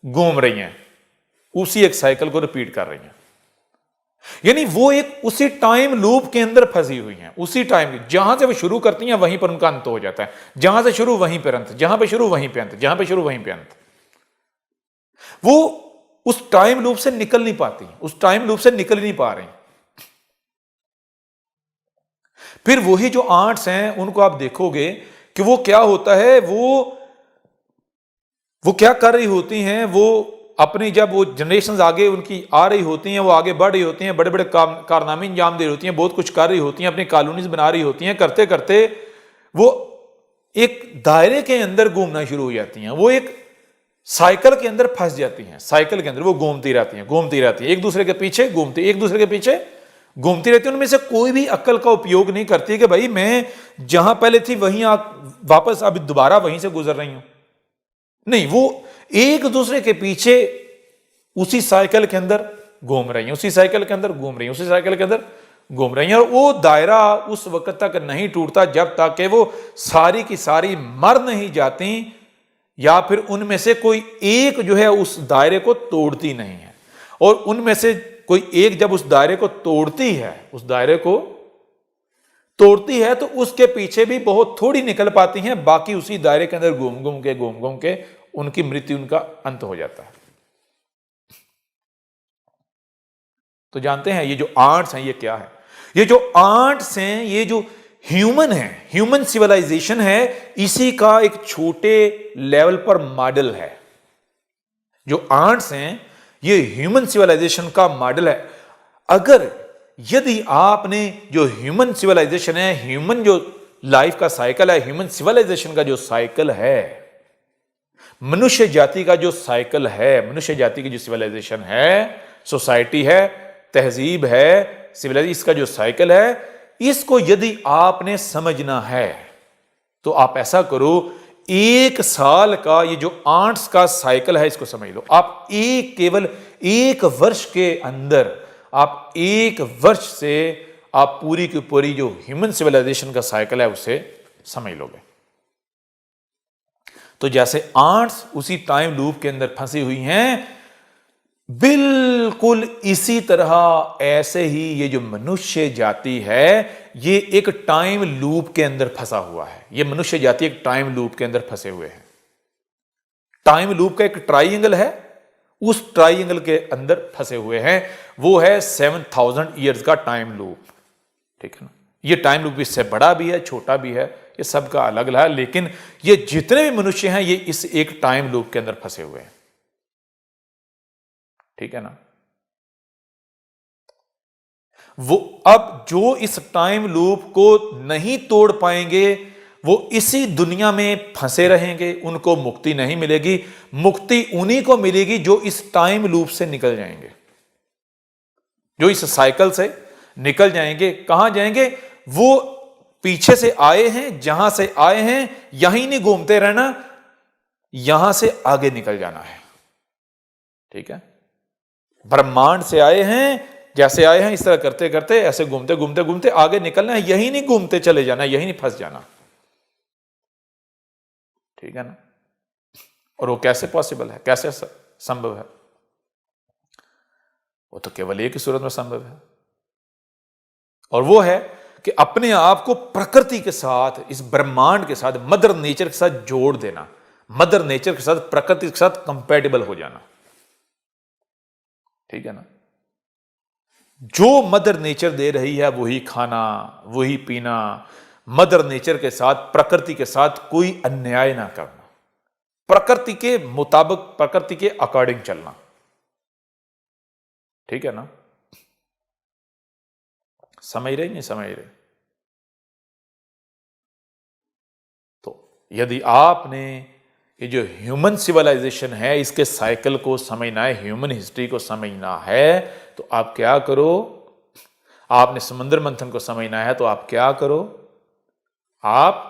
घूम रही हैं, उसी एक साइकिल को रिपीट कर रही हैं। यानी वो एक उसी टाइम लूप के अंदर फंसी हुई हैं, उसी टाइम, जहां से वो शुरू करती हैं वहीं पर उनका अंत हो जाता है, जहां से शुरू वहीं पर अंत, जहां पे शुरू वहीं पे अंत, जहां पे शुरू वहीं पे अंत। वो उस टाइम लूप से निकल नहीं पाती, उस टाइम लूप से निकल नहीं पा रही। फिर वही जो आर्ट्स हैं उनको आप देखोगे कि वो क्या होता है, वो क्या कर रही होती हैं, वो अपनी, जब वो जनरेशन आगे उनकी आ रही होती हैं, वो आगे बढ़ रही होती हैं, बड़े बड़े कारनामे अंजाम दे रही होती हैं, बहुत कुछ कर रही होती हैं, अपनी कॉलोनीज बना रही होती हैं, करते करते वो एक दायरे के अंदर घूमना शुरू हो जाती हैं, वो एक साइकिल के अंदर फंस जाती हैं, साइकिल के अंदर वो घूमती रहती हैं, घूमती रहती हैं, एक दूसरे के पीछे घूमती, एक दूसरे के पीछे घूमती रहती है। उनमें से कोई भी अक्ल का उपयोग नहीं करती कि भाई मैं जहां पहले थी वहीं वापस अभी दोबारा वहीं से गुजर रही हूं। नहीं, वो एक दूसरे के पीछे उसी साइकिल के अंदर घूम रही हैं, उसी साइकिल के अंदर घूम रही हैं, उसी साइकिल के अंदर घूम रही हैं, और वो दायरा उस वक्त तक नहीं टूटता जब तक कि वो सारी की सारी मर नहीं जाती, या फिर उनमें से कोई एक जो है उस दायरे को तोड़ती नहीं है। और उनमें से कोई एक जब उस दायरे को तोड़ती है, उस दायरे को तोड़ती है, तो उसके पीछे भी बहुत थोड़ी निकल पाती हैं, बाकी उसी दायरे के अंदर घूम घूम के उनकी मृत्यु, उनका अंत हो जाता है। तो जानते हैं ये जो आर्ट्स हैं ये क्या है? ये जो आर्ट्स हैं, ये जो ह्यूमन है, ह्यूमन सिविलाइजेशन है, इसी का एक छोटे लेवल पर मॉडल है। जो आर्ट्स हैं ये ह्यूमन सिविलाइजेशन का मॉडल है। अगर यदि आपने जो ह्यूमन सिविलाइजेशन है, ह्यूमन जो लाइफ का साइकिल है, ह्यूमन सिविलाइजेशन का जो साइकिल है, मनुष्य जाति का जो साइकिल है, मनुष्य जाति की जो सिविलाइजेशन है, सोसाइटी है, तहजीब है, सिविलाइजेशन, इसका जो साइकिल है, इसको यदि आपने समझना है तो आप ऐसा करो, एक साल का ये जो आर्ट्स का साइकिल है इसको समझ लो। आप केवल एक वर्ष के अंदर, आप एक वर्ष से आप पूरी की पूरी जो ह्यूमन सिविलाइजेशन का साइकिल है उसे समझ लोगे। तो जैसे आर्ट्स उसी टाइम लूप के अंदर फंसी हुई हैं, बिल्कुल इसी तरह ऐसे ही ये जो मनुष्य जाति है ये एक टाइम लूप के अंदर फंसा हुआ है। ये मनुष्य जाति एक टाइम लूप के अंदर फंसे हुए हैं। टाइम लूप का एक ट्राइंगल है, उस ट्राइंगल के अंदर फंसे हुए हैं। वो है 7000 ईयर्स का टाइम लूप। ठीक है ना? ये टाइम लूप इससे बड़ा भी है, छोटा भी है, ये सबका अलग अलग है, लेकिन ये जितने भी मनुष्य हैं ये इस एक टाइम लूप के अंदर फंसे हुए हैं। ठीक है ना? वो अब जो इस टाइम लूप को नहीं तोड़ पाएंगे वो इसी दुनिया में फंसे रहेंगे, उनको मुक्ति नहीं मिलेगी। मुक्ति उन्हीं को मिलेगी जो इस टाइम लूप से निकल जाएंगे, जो इस साइकिल से निकल जाएंगे। कहां जाएंगे? वो पीछे से आए हैं, जहां से आए हैं यहीं नहीं घूमते रहना, यहां से आगे निकल जाना है। ठीक है, ब्रह्मांड से आए हैं, जैसे आए हैं इस तरह करते करते ऐसे घूमते घूमते घूमते आगे निकलना है, यही नहीं घूमते चले जाना, यही नहीं फंस जाना। ठीक है ना? और वो कैसे पॉसिबल है, कैसे संभव है? वो तो केवल एक ही सूरत में संभव है, और वो है कि अपने आप को प्रकृति के साथ, इस ब्रह्मांड के साथ, मदर नेचर के साथ जोड़ देना, मदर नेचर के साथ, प्रकृति के साथ कंपैटिबल हो जाना। ठीक है ना? जो मदर नेचर दे रही है वही खाना, वही पीना, मदर नेचर के साथ, प्रकृति के साथ कोई अन्याय ना करना, प्रकृति के मुताबिक, प्रकृति के अकॉर्डिंग चलना। ठीक है ना? समझ रहे नहीं समझ रहे? तो यदि आपने ये जो ह्यूमन सिविलाइजेशन है इसके साइकिल को समझना है, ह्यूमन हिस्ट्री को समझना है, तो आप क्या करो? आपने समुद्र मंथन को समझना है तो आप क्या करो? आप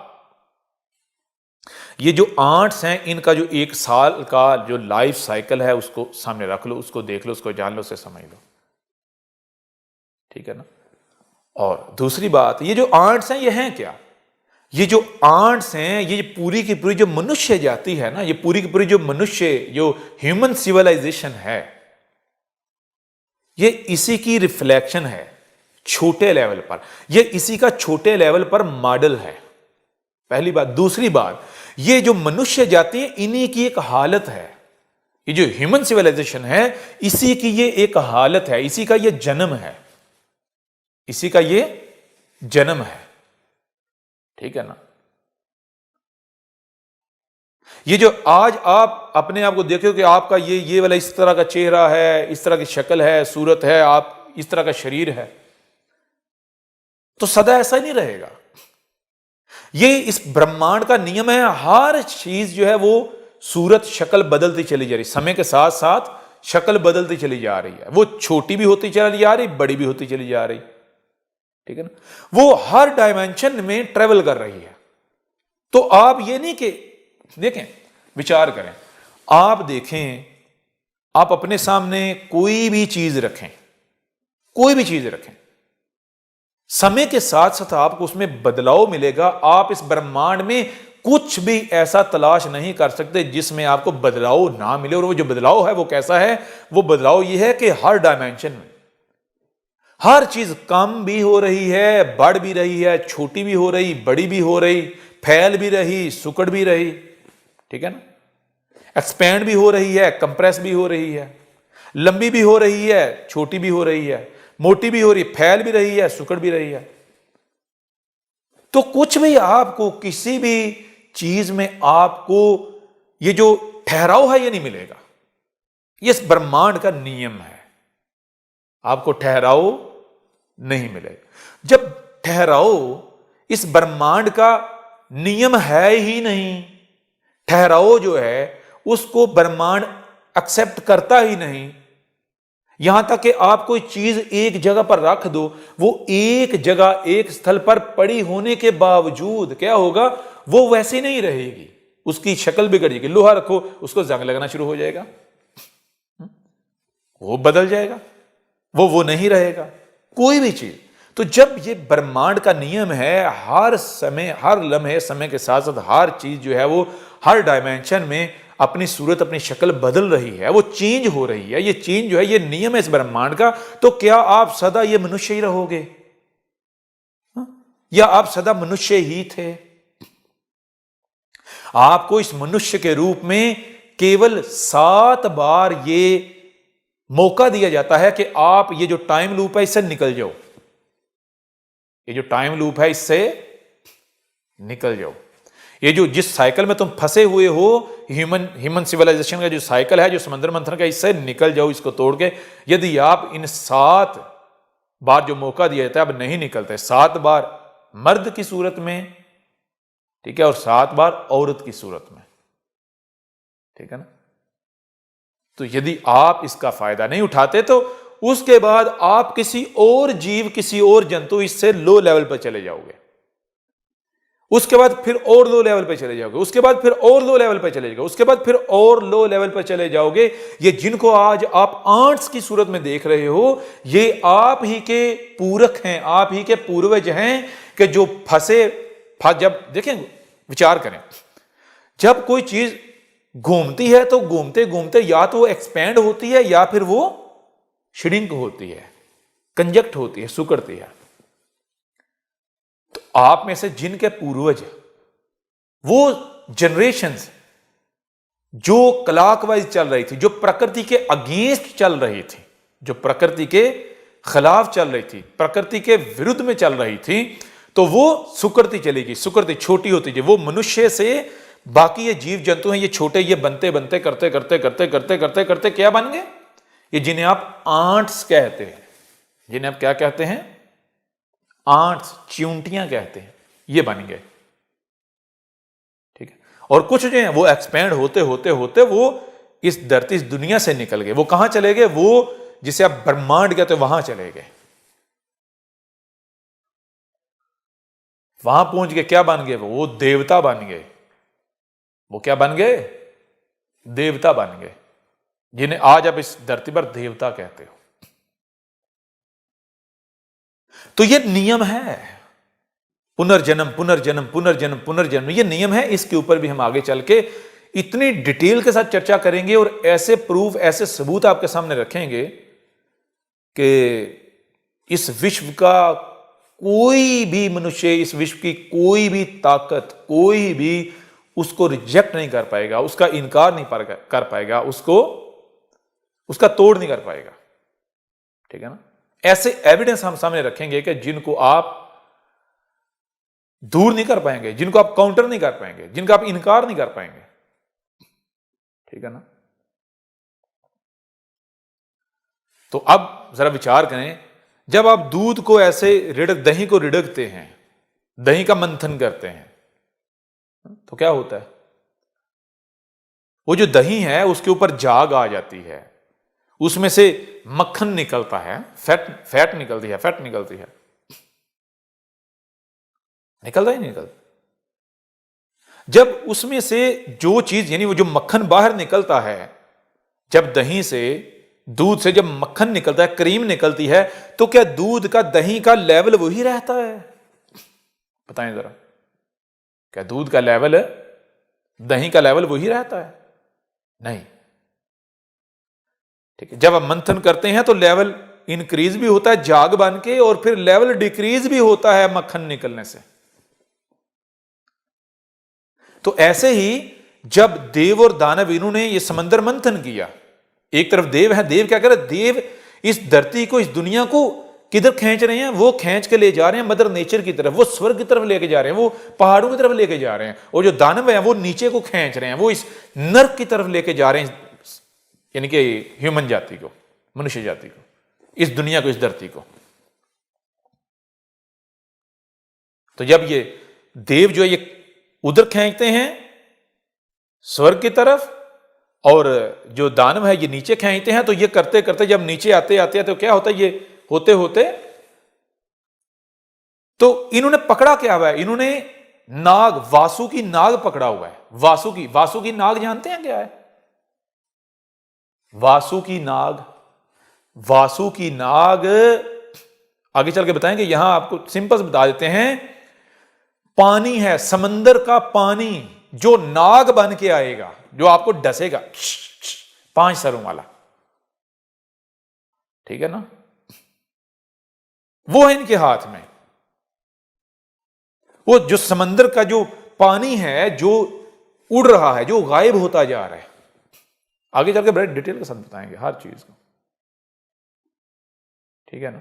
ये जो आर्ट्स हैं इनका जो 1 साल का जो लाइफ साइकिल है उसको सामने रख लो, उसको देख लो, उसको जान लो, उसे समझ लो। ठीक है ना? और दूसरी बात, ये जो आर्ट्स हैं ये हैं क्या? ये जो आर्ट्स हैं, ये पूरी की पूरी जो मनुष्य जाति है ना, ये पूरी की पूरी जो मनुष्य, जो ह्यूमन सिविलाइजेशन है, ये इसी की रिफ्लेक्शन है छोटे लेवल पर। ये इसी का छोटे लेवल पर मॉडल है, पहली बात। दूसरी बात, ये जो मनुष्य जाति है इन्हीं की एक हालत है। ये जो ह्यूमन सिविलाइजेशन है इसी की ये एक हालत है, इसी का ये जन्म है, इसी का ये जन्म है। ठीक है ना? ये जो आज आप अपने आप को देखो कि आपका ये वाला इस तरह का चेहरा है, इस तरह की शक्ल है, सूरत है, आप इस तरह का शरीर है, तो सदा ऐसा ही नहीं रहेगा। ये इस ब्रह्मांड का नियम है, हर चीज जो है वो सूरत शक्ल बदलती चली जा रही, समय के साथ साथ शक्ल बदलती चली जा रही है। वो छोटी भी होती चली जा रही, बड़ी भी होती चली जा रही। ठीक है ना? वो हर डायमेंशन में ट्रेवल कर रही है। तो आप ये नहीं कि देखें, विचार करें, आप देखें, आप अपने सामने कोई भी चीज रखें, कोई भी चीज रखें, समय के साथ साथ आपको उसमें बदलाव मिलेगा। आप इस ब्रह्मांड में कुछ भी ऐसा तलाश नहीं कर सकते जिसमें आपको बदलाव ना मिले। और वो जो बदलाव है वो कैसा है? वो बदलाव ये है कि हर डायमेंशन में हर चीज कम भी हो रही है, बढ़ भी रही है, छोटी भी हो रही, बड़ी भी हो रही, फैल भी रही, सुकड़ भी रही। ठीक है ना? एक्सपैंड भी हो रही है, कंप्रेस भी हो रही है, लंबी भी हो रही है, छोटी भी हो रही है, मोटी भी हो रही है, फैल भी रही है, सुकड़ भी रही है। तो कुछ भी आपको किसी भी चीज में आपको ये जो ठहराव है ये नहीं मिलेगा। ये इस ब्रह्मांड का नियम है, आपको ठहराव नहीं मिलेगा। जब ठहराव इस ब्रह्मांड का नियम है ही नहीं, ठहराव जो है उसको ब्रह्मांड एक्सेप्ट करता ही नहीं। यहां तक कि आप कोई चीज एक जगह पर रख दो, वो एक जगह एक स्थल पर पड़ी होने के बावजूद क्या होगा? वो वैसे नहीं रहेगी, उसकी शक्ल बिगड़ जाएगी। लोहा रखो, उसको जंग लगना शुरू हो जाएगा, वो बदल जाएगा, वो नहीं रहेगा, कोई भी चीज। तो जब ये ब्रह्मांड का नियम है, हर समय, हर लम्हे समय के साथ साथ हर चीज जो है वो हर डायमेंशन में अपनी सूरत, अपनी शक्ल बदल रही है, वो चेंज हो रही है। ये चेंज जो है ये नियम है इस ब्रह्मांड का। तो क्या आप सदा ये मनुष्य ही रहोगे? या आप सदा मनुष्य ही थे? आपको इस मनुष्य के रूप में केवल 7 बार ये मौका दिया जाता है कि आप ये जो टाइम लूप है इससे निकल जाओ, ये जो टाइम लूप है इससे निकल जाओ। ये जो जिस साइकिल में तुम फंसे हुए हो, ह्यूमन सिविलाइजेशन का जो साइकिल है, जो समुद्र मंथन का, इससे निकल जाओ, इसको तोड़ के। यदि आप इन 7 बार जो मौका दिया जाता है अब नहीं निकलता है। 7 बार मर्द की सूरत में, ठीक है, और 7 बार औरत की सूरत में, ठीक है ना। तो यदि आप इसका फायदा नहीं उठाते तो उसके बाद आप किसी और जीव, किसी और जंतु, इससे लो लेवल पर चले जाओगे, उसके बाद फिर और लो लेवल पर चले जाओगे, उसके बाद फिर और लो लेवल पर चले जाओगे, उसके बाद फिर और लो लेवल पर चले जाओगे। ये जिनको आज आप आंट्स की सूरत में देख रहे हो, ये आप ही के पूरक हैं, आप ही के पूर्वज हैं कि जो जब देखें, विचार करें, जब कोई चीज घूमती है तो घूमते घूमते या तो वो एक्सपैंड होती है या फिर वो श्रिंक होती है, कंजक्ट होती है, सुकड़ती है। तो आप में से जिनके पूर्वज, वो जनरेशंस जो क्लॉकवाइज चल रही थी, जो प्रकृति के अगेंस्ट चल रही थी, जो प्रकृति के खिलाफ चल रही थी, प्रकृति के विरुद्ध में चल रही थी, तो वो सुकड़ती चलेगी, सुकड़ती छोटी होती जाएगी। वो मनुष्य से बाकी ये जीव जंतु हैं, ये छोटे, ये बनते बनते करते करते करते करते करते करते क्या बन गए? ये जिन्हें आप आंट्स कहते हैं, जिन्हें आप क्या कहते हैं? आंट्स, चिंटियां कहते हैं, ये बन गए, ठीक है। और कुछ जो है वो एक्सपेंड होते होते होते वो इस धरती, इस दुनिया से निकल गए। वो कहां चले गए? वो जिसे आप ब्रह्मांड कहते हो वहां चले गए। वहां पहुंच के क्या बन गए? वो देवता बन गए। वो क्या बन गए? देवता बन गए, जिन्हें आज आप इस धरती पर देवता कहते हो। तो ये नियम है, पुनर्जन्म पुनर्जन्म पुनर्जन्म पुनर्जन्म, ये नियम है। इसके ऊपर भी हम आगे चल के इतनी डिटेल के साथ चर्चा करेंगे और ऐसे प्रूफ, ऐसे सबूत आपके सामने रखेंगे कि इस विश्व का कोई भी मनुष्य, इस विश्व की कोई भी ताकत, कोई भी उसको रिजेक्ट नहीं कर पाएगा, उसका इनकार नहीं कर पाएगा, उसका तोड़ नहीं कर पाएगा, ठीक है ना। ऐसे एविडेंस हम सामने रखेंगे कि जिनको आप दूर नहीं कर पाएंगे, जिनको आप काउंटर नहीं कर पाएंगे, जिनका आप इनकार नहीं कर पाएंगे, ठीक है ना। तो अब जरा विचार करें, जब आप दूध को ऐसे दही को रिड़कते हैं, दही का मंथन करते हैं, तो क्या होता है? वो जो दही है उसके ऊपर जाग आ जाती है, उसमें से मक्खन निकलता है, फैट निकलती है, फैट निकलती है, निकलता ही निकलता। जब उसमें से जो चीज, यानी वो जो मक्खन बाहर निकलता है, जब दही से, दूध से जब मक्खन निकलता है, क्रीम निकलती है, तो क्या दूध का, दही का लेवल वही रहता है? बताएं जरा, क्या दूध का लेवल, दही का लेवल वही रहता है? नहीं, ठीक है। जब आप मंथन करते हैं तो लेवल इंक्रीज भी होता है जाग बन के, और फिर लेवल डिक्रीज भी होता है मक्खन निकलने से। तो ऐसे ही जब देव और दानव, इन्होंने ये समंदर मंथन किया, एक तरफ देव है, देव क्या कर रहे? देव इस धरती को, इस दुनिया को किधर खींच रहे हैं? वो खींच के ले जा रहे हैं मदर नेचर की तरफ, वो स्वर्ग की तरफ लेके जा रहे हैं, वो पहाड़ों की तरफ लेके जा रहे हैं। और जो दानव है वो नीचे को खींच रहे हैं, वो इस नर्क की तरफ लेके जा रहे हैं, यानी कि ह्यूमन जाति को, मनुष्य जाति को, इस दुनिया को, इस धरती को। तो जब ये देव जो है ये उधर खींचते हैं स्वर्ग की तरफ, और जो दानव है ये नीचे खींचते हैं, तो ये करते करते जब नीचे आते आते तो क्या होता है? ये होते होते तो इन्होंने पकड़ा क्या हुआ है? इन्होंने नाग, वासुकी नाग पकड़ा हुआ है। वासुकी नाग जानते हैं क्या है? वासुकी नाग आगे चल के बताएंगे, यहां आपको सिंपल से बता देते हैं। पानी है, समंदर का पानी, जो नाग बन के आएगा, जो आपको डसेगा, 5 सरों वाला, ठीक है ना, वो है इनके हाथ में। वो जो समंदर का जो पानी है, जो उड़ रहा है, जो गायब होता जा रहा है, आगे चल के बड़े डिटेल के साथ बताएंगे हर चीज को, ठीक है ना।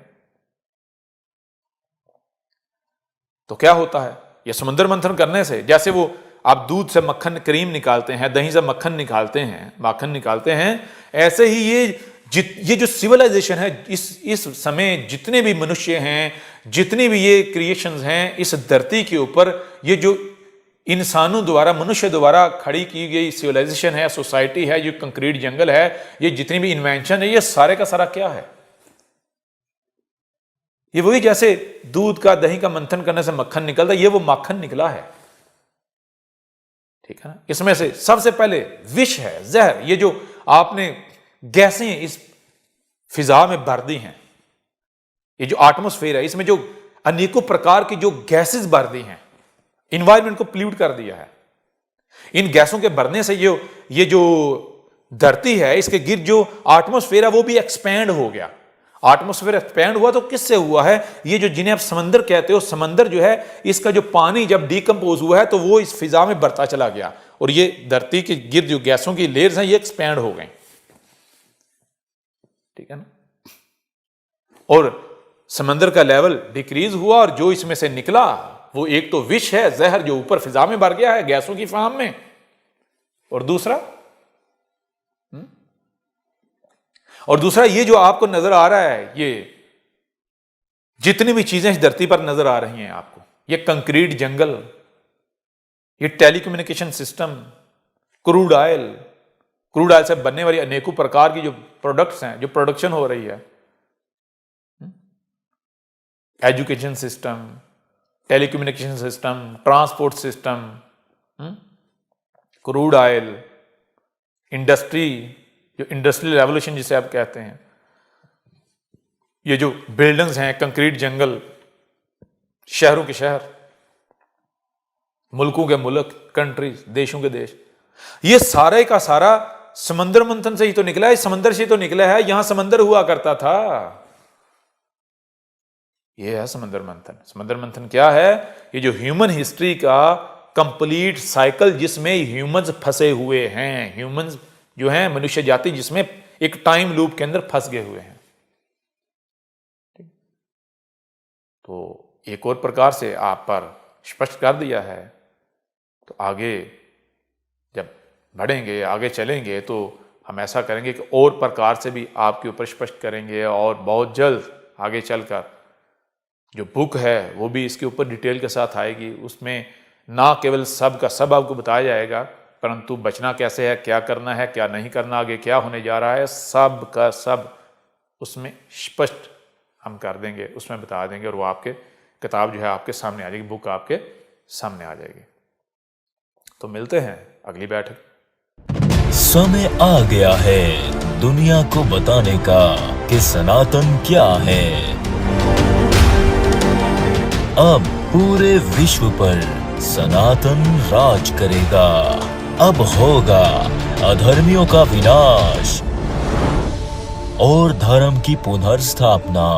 तो क्या होता है? ये समुद्र मंथन करने से, जैसे वो आप दूध से मक्खन, क्रीम निकालते हैं, दही से मक्खन निकालते हैं, ऐसे ही ये ये जो सिविलाइजेशन है, इस समय जितने भी मनुष्य हैं, जितनी भी ये क्रिएशंस हैं इस धरती के ऊपर, ये जो इंसानों द्वारा, मनुष्य द्वारा खड़ी की गई सिविलाइजेशन है, सोसाइटी है, जो कंक्रीट जंगल है, ये जितनी भी इन्वेंशन है, ये सारे का सारा क्या है? ये वही जैसे दूध का, दही का मंथन करने से मक्खन निकलता है, ये वो माखन निकला है, ठीक है ना। इसमें से सबसे पहले विष है, जहर, ये जो आपने गैसें इस फिजा में भर दी हैं, ये जो एटमॉस्फेयर है, इसमें जो अनेकों प्रकार की जो गैसेस भर दी हैं, इन्वायरमेंट को प्ल्यूट कर दिया है। इन गैसों के भरने से ये जो धरती है, इसके गिर्द जो एटमॉस्फेयर है वो भी एक्सपैंड हो गया। एटमॉस्फेयर एक्सपैंड हुआ तो किससे हुआ है? ये जो जिन्हें आप समंदर कहते हो, समंदर जो है, इसका जो पानी जब डिकम्पोज हुआ है तो वो इस फिजा में बढ़ता चला गया, और ये धरती के गिर्द जो गैसों की लेयर्स हैं ये एक्सपैंड हो गई, ठीक है ना। और समंदर का लेवल डिक्रीज हुआ, और जो इसमें से निकला वो एक तो विष है, जहर, जो ऊपर फिजा में भर गया है गैसों की फार्म में, और दूसरा ये जो आपको नजर आ रहा है, ये जितनी भी चीजें इस धरती पर नजर आ रही हैं आपको, ये कंक्रीट जंगल, ये टेलीकम्युनिकेशन सिस्टम, क्रूड ऑयल से बनने वाली अनेकों प्रकार की जो प्रोडक्ट्स हैं, जो प्रोडक्शन हो रही है, education system, telecommunication system, transport system, crude oil, industry, जो इंडस्ट्रियल रेवोल्यूशन जिसे आप कहते हैं, ये जो बिल्डिंग्स हैं, कंक्रीट जंगल, शहरों के शहर, मुल्कों के मुल्क, कंट्रीज, देशों के देश, ये सारे का सारा समंदर मंथन से ही तो निकला है, समंदर से तो निकला है। यहां समंदर हुआ करता था, ये है समंदर मंथन। समंदर मंथन क्या है? ये जो ह्यूमन हिस्ट्री का कंप्लीट साइकिल, जिसमें ह्यूमंस फंसे हुए हैं, ह्यूमंस जो हैं, मनुष्य जाति, जिसमें एक टाइम लूप के अंदर फंस गए हुए हैं। तो एक और प्रकार से आप पर स्पष्ट कर दिया है। तो आगे जब बढ़ेंगे, आगे चलेंगे, तो हम ऐसा करेंगे कि और प्रकार से भी आपके ऊपर स्पष्ट करेंगे, और बहुत जल्द आगे चलकर जो बुक है वो भी इसके ऊपर डिटेल के साथ आएगी। उसमें ना केवल सब का सब आपको बताया जाएगा, परंतु बचना कैसे है, क्या करना है, क्या नहीं करना, आगे क्या होने जा रहा है, सब का सब उसमें स्पष्ट हम कर देंगे, उसमें बता देंगे, और वो आपके किताब जो है आपके सामने आ जाएगी, बुक आपके सामने आ जाएगी। तो मिलते हैं अगली बैठक। समय आ गया है दुनिया को बताने का कि सनातन क्या है। अब पूरे विश्व पर सनातन राज करेगा। अब होगा अधर्मियों का विनाश और धर्म की पुनर्स्थापना।